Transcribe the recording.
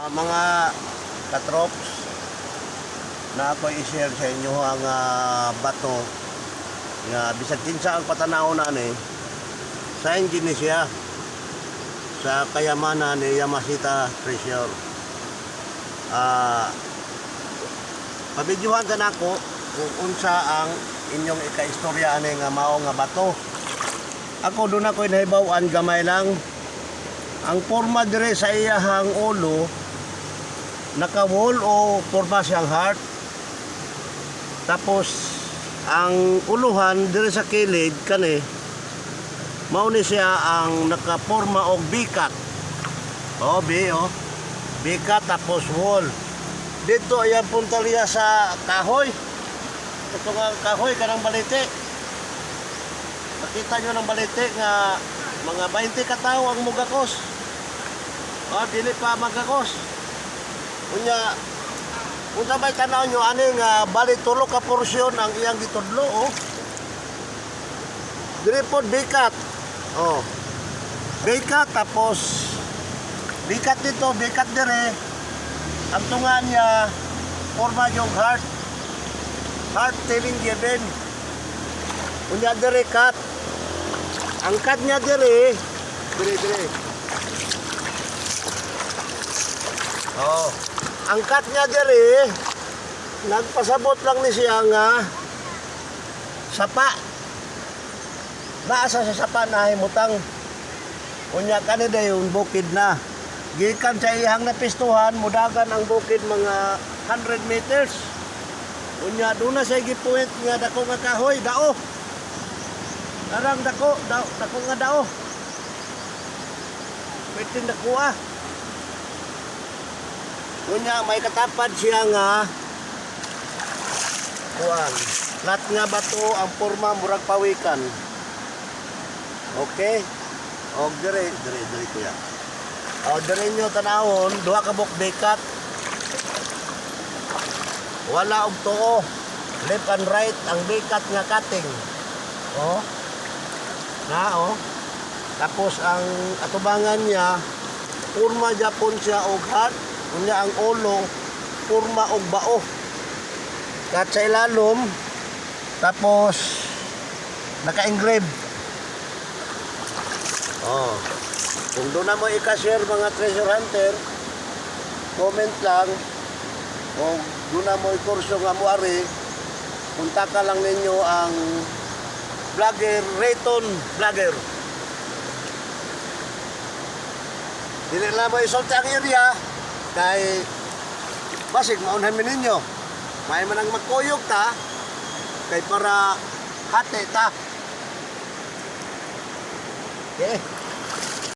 Mga katrops na ako i-share sa inyo ang bato nga bisag kinsa ang patanaw na ni sa Indonesia sa kayamanan ni Yamashita Treasure. Pabidyuhan ka na ako kung unsa ang inyong ikaistorya ani nga mao nga bato. Ako doon ako nahibawan gamay lang. Ang forma dire sa iyahang ulo naka-wall o forma siyang heart. Tapos ang uluhan dire sa kilid kani mao ni siya ang nakaporma og bikat. Bikat tapos wall. Dito ayan puntalya sa kahoy. Ito nga kahoy kanang balite. Makita nyo ng balite nga mga 20 katao ang mugakos. Dili pa magakos. Unya, unsa bay tanaw nyo ani nga bali tulo ka porsyon ang iyang gitudlo Dili pod bikat. Bikat tapos bikat dito, bikat dire. Ang tunga niya forma yung heart. Heart telling given. Unya dire cut. Ang cut niya dire. Ang cut niya dire, nagpasabot lang ni siya nga sapa. Naasa sa sapa na himutang. Unya kanida yung bukid na. Gikan sa ihang napistuhan, mudagan ang bukid mga 100 meters. Unya doon na siya gipuwet nga dako nga kahoy, dao. Narang dako nga dao. Pwede dako Unya may katapad siya nga kuan. Lat nga bato ang porma murag pawikan. Okay? Og dire kuya. Dire nyo tanawon, duha ka buk bikat. Wala og tuo. Left and right ang bikat nga cutting. Tapos ang atubangan niya porma Japon siya og heart. Unya ang ulo porma og bao. Kat sa ilalom tapos naka-engrave. Kung doon na mo i-share mga treasure hunter, comment lang. Kung doon na mo i-kurso nga muari, punta ka lang ninyo ang vlogger, Rayton Vlogger. Dili na mo isulti ang area, kay basig maunhan mi ninyo. May man ang magkuyog ta, kay para hati ta. Okay?